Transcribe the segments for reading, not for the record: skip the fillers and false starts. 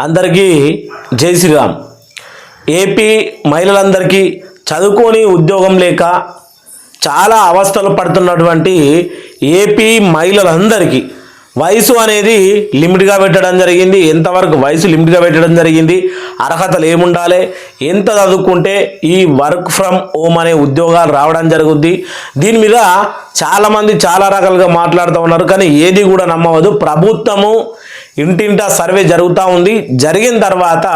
అందరికీ జై శ్రీరామ్. ఏపీ మహిళలందరికీ చదువుకొని ఉద్యోగం లేక చాలా అవస్థలు పడుతున్నటువంటి ఏపీ మహిళలందరికీ వయసు అనేది లిమిట్గా పెట్టడం జరిగింది. ఎంతవరకు వయసు లిమిట్గా పెట్టడం జరిగింది, అర్హతలు ఏముండాలి, ఎంత చదువుకుంటే ఈ వర్క్ ఫ్రమ్ హోమ్ అనే ఉద్యోగాలు రావడం జరుగుద్ది. దీని మీద చాలామంది చాలా రకాలుగా మాట్లాడుతూ ఉన్నారు, కానీ ఏది కూడా నమ్మవద్దు. ప్రభుత్వము ఇంటింటా సర్వే జరుగుతూ ఉంది. జరిగిన తర్వాత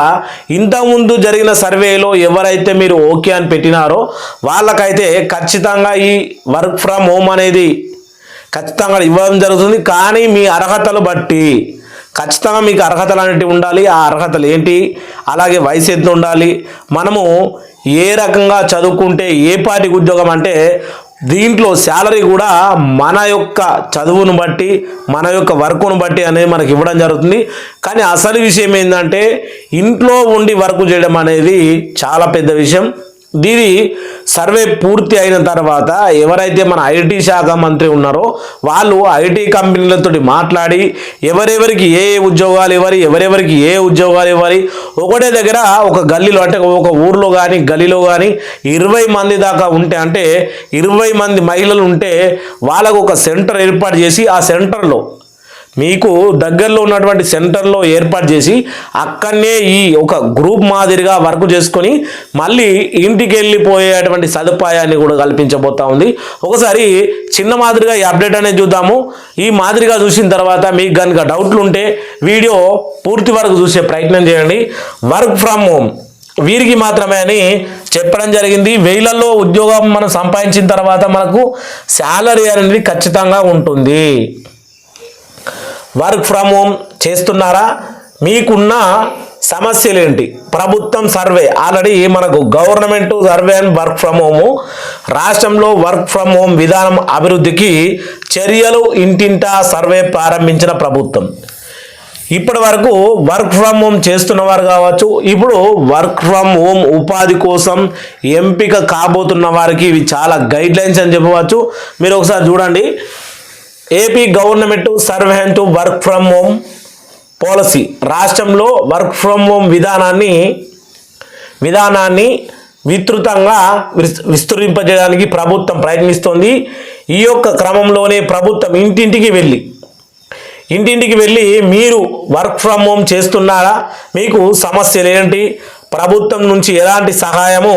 ఇంతకుముందు జరిగిన సర్వేలో ఎవరైతే మీరు ఓకే అని పెట్టినారో వాళ్ళకైతే ఖచ్చితంగా ఈ వర్క్ ఫ్రమ్ హోమ్ అనేది ఖచ్చితంగా ఇవ్వడం జరుగుతుంది. కానీ మీ అర్హతలు బట్టి ఖచ్చితంగా మీకు అర్హతలు అనేవి ఉండాలి. ఆ అర్హతలు ఏంటి, అలాగే వయసు ఎంత ఉండాలి, మనము ఏ రకంగా చదువుకుంటే ఏ పార్టీకి ఉద్యోగం అంటే దీంట్లో శాలరీ కూడా మన యొక్క చదువును బట్టి మన యొక్క వర్క్ను బట్టి అనేది మనకి ఇవ్వడం జరుగుతుంది. కానీ అసలు విషయం ఏంటంటే ఇంట్లో ఉండి వర్క్ చేయడం అనేది చాలా పెద్ద విషయం. దీని సర్వే పూర్తి అయిన తర్వాత ఎవరైతే మన ఐటీ శాఖ మంత్రి ఉన్నారో వాళ్ళు ఐటీ కంపెనీలతో మాట్లాడి ఎవరెవరికి ఏ ఉద్యోగాలు ఇవ్వాలి, ఎవరెవరికి ఏ ఉద్యోగాలు ఇవ్వాలి, ఒకటే దగ్గర ఒక గల్లీలో అంటే ఒక ఊర్లో కానీ గల్లీలో కానీ 20 మంది దాకా ఉంటే, అంటే 20 మంది మహిళలు ఉంటే వాళ్ళకు ఒక సెంటర్ ఏర్పాటు చేసి ఆ సెంటర్లో మీకు దగ్గరలో ఉన్నటువంటి సెంటర్లో ఏర్పాటు చేసి అక్కడనే ఈ ఒక గ్రూప్ మాదిరిగా వర్క్ చేసుకొని మళ్ళీ ఇంటికి వెళ్ళిపోయేటువంటి సదుపాయాన్ని కూడా కల్పించబోతా ఉంది. ఒకసారి చిన్న మాదిరిగా ఈ అప్డేట్ అనేది చూద్దాము. ఈ మాదిరిగా చూసిన తర్వాత మీకు కనుక డౌట్లు ఉంటే వీడియో పూర్తి వరకు చూసే ప్రయత్నం చేయండి. వర్క్ ఫ్రమ్ హోమ్ వీరికి మాత్రమే అని చెప్పడం జరిగింది. వేలల్లో ఉద్యోగం మనం సంపాదించిన తర్వాత మనకు శాలరీ అనేది ఖచ్చితంగా ఉంటుంది. వర్క్ ఫ్రమ్ హోమ్ చేస్తున్నారా, మీకున్న సమస్యలు ఏంటి, ప్రభుత్వం సర్వే ఆల్రెడీ మనకు government survey and work from home రాష్ట్రంలో వర్క్ ఫ్రమ్ హోమ్ విధానం అభివృద్ధికి చర్యలు ఇంటింటా సర్వే ప్రారంభించిన ప్రభుత్వం. ఇప్పటి వరకు వర్క్ ఫ్రమ్ హోమ్ చేస్తున్నవారు కావచ్చు, ఇప్పుడు వర్క్ ఫ్రమ్ హోమ్ ఉపాధి కోసం ఎంపిక కాబోతున్న వారికి ఇవి చాలా గైడ్ లైన్స్ అని చెప్పవచ్చు. మీరు ఒకసారి చూడండి. AP government survey and work from home policy రాష్ట్రంలో వర్క్ ఫ్రమ్ హోమ్ విధానాన్ని విస్తృతంగా విస్తరింపజేయడానికి ప్రభుత్వం ప్రయత్నిస్తోంది. ఈ యొక్క క్రమంలోనే ప్రభుత్వం ఇంటింటికి వెళ్ళి మీరు వర్క్ ఫ్రమ్ హోమ్ చేస్తున్నారా, మీకు సమస్యలు ఏంటి, ప్రభుత్వం నుంచి ఎలాంటి సహాయము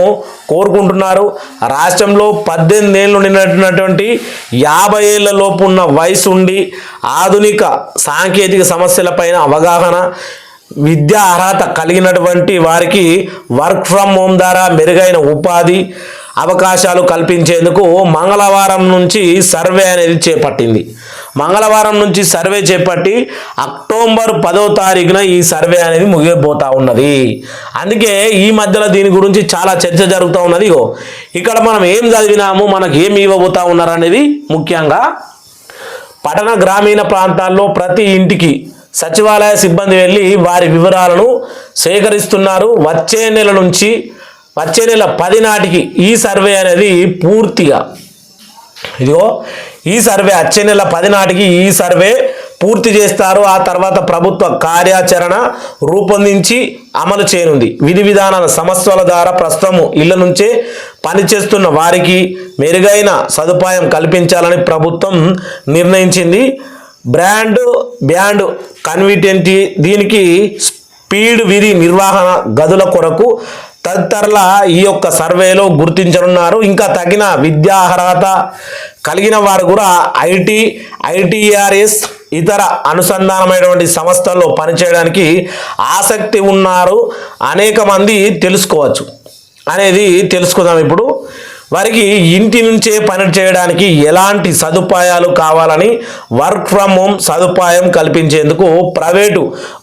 కోరుకుంటున్నారు, రాష్ట్రంలో 18 ఏళ్ళు నిండినటువంటి 50 ఏళ్ల లోపు ఉన్న వయసు ఉండి ఆధునిక సాంకేతిక సమస్యలపైన అవగాహన, విద్యా అర్హత కలిగినటువంటి వారికి వర్క్ ఫ్రమ్ హోమ్ ద్వారా మెరుగైన ఉపాధి అవకాశాలు కల్పించేందుకు మంగళవారం నుంచి సర్వే అనేది చేపట్టింది. మంగళవారం నుంచి సర్వే చేపట్టి అక్టోబర్ 10వ తారీఖున ఈ సర్వే అనేది ముగిపోతా ఉన్నది. అందుకే ఈ మధ్యలో దీని గురించి చాలా చర్చ జరుగుతూ ఉన్నది. ఇక్కడ మనం ఏం చదివినాము, మనకు ఏమి ఇవ్వబోతా ఉన్నారు అనేది ముఖ్యంగా పట్టణ గ్రామీణ ప్రాంతాల్లో ప్రతి ఇంటికి సచివాలయ సిబ్బంది వెళ్ళి వారి వివరాలను సేకరిస్తున్నారు. వచ్చే నెల 10 నాటికి ఈ సర్వే అనేది పూర్తిగా ఈ సర్వే వచ్చే నెల 10 నాటికి ఈ సర్వే పూర్తి చేస్తారు. ఆ తర్వాత ప్రభుత్వ కార్యాచరణ రూపొందించి అమలు చేయనుంది. విధి విధానాల సమస్యల ద్వారా ప్రస్తుతం ఇళ్ల నుంచే పనిచేస్తున్న వారికి మెరుగైన సదుపాయం కల్పించాలని ప్రభుత్వం నిర్ణయించింది. బ్యాండ్ కన్విటెంటీ దీనికి స్పీడ్ విధి నిర్వహణ గదుల కొరకు తదితరుల ఈ యొక్క సర్వేలో గుర్తించనున్నారు. ఇంకా తగిన విద్యా అర్హత కలిగిన వారు కూడా ఐటీఆర్ఎస్ ఇతర అనుసంధానమైనటువంటి సంస్థల్లో పనిచేయడానికి ఆసక్తి ఉన్నారు అనేక మంది తెలుసుకుందాం. ఇప్పుడు వారికి ఇంటి నుంచే పని చేయడానికి ఎలాంటి సదుపాయాలు కావాలని వర్క్ ఫ్రమ్ హోమ్ సదుపాయం కల్పించేందుకు ప్రైవేటు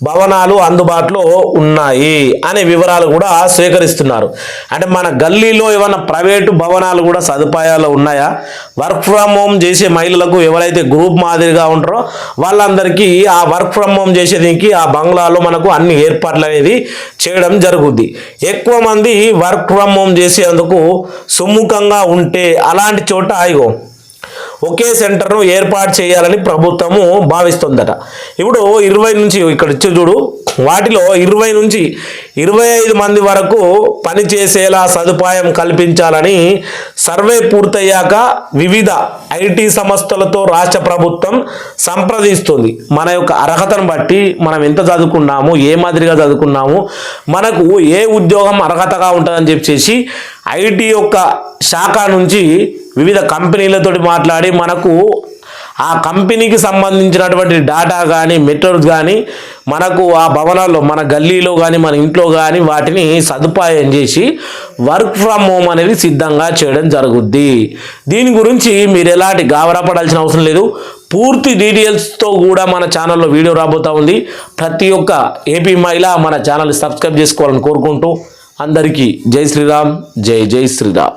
భవనాలు అందుబాటులో ఉన్నాయి అనే వివరాలు కూడా సేకరిస్తున్నారు. అంటే మన గల్లీలో ఏమైనా ప్రైవేటు భవనాలు కూడా సదుపాయాలు ఉన్నాయా, వర్క్ ఫ్రమ్ హోమ్ చేసే మహిళలకు ఎవరైతే గ్రూప్ మాదిరిగా ఉంటారో వాళ్ళందరికీ ఆ వర్క్ ఫ్రమ్ హోమ్ చేసేదానికి ఆ బంగ్లాలో మనకు అన్ని ఏర్పాట్లు అనేది చేయడం జరుగుద్ది. ఎక్కువ మంది వర్క్ ఫ్రమ్ హోమ్ చేసేందుకు సుముఖంగా ఉంటే అలాంటి చోట ఒకే సెంటర్ను ఏర్పాటు చేయాలని ప్రభుత్వము భావిస్తుందట. ఇప్పుడు 20 నుంచి ఇక్కడ ఇచ్చి చూడు, వాటిలో 20 నుంచి 25 మంది వరకు పనిచేసేలా సదుపాయం కల్పించాలని సర్వే పూర్తయ్యాక వివిధ ఐటీ సంస్థలతో రాష్ట్ర ప్రభుత్వం సంప్రదిస్తుంది. మన యొక్క అర్హతను బట్టి మనం ఎంత చదువుకున్నాము, ఏ మాదిరిగా చదువుకున్నాము, మనకు ఏ ఉద్యోగం అర్హతగా ఉంటుందని చెప్పేసి ఐటీ యొక్క శాఖ నుంచి వివిధ కంపెనీలతోటి మాట్లాడి మనకు ఆ కంపెనీకి సంబంధించినటువంటి డేటా కానీ మెటీరియల్స్ కానీ మనకు ఆ భవనాల్లో మన గల్లీలో కానీ మన ఇంట్లో కానీ వాటిని సదుపాయం చేసి వర్క్ ఫ్రమ్ హోమ్ అనేది సిద్ధంగా చేయడం జరుగుద్ది. దీని గురించి మీరు ఎలాంటి గాబరా పడాల్సిన అవసరం లేదు. పూర్తి డీటెయిల్స్తో కూడా మన ఛానల్లో వీడియో రాబోతూ ఉంది. ప్రతి ఒక్క ఏపీ మహిళ మన ఛానల్ని సబ్స్క్రైబ్ చేసుకోవాలని కోరుకుంటూ అందరికీ జై శ్రీరామ్, జై జై శ్రీరామ్.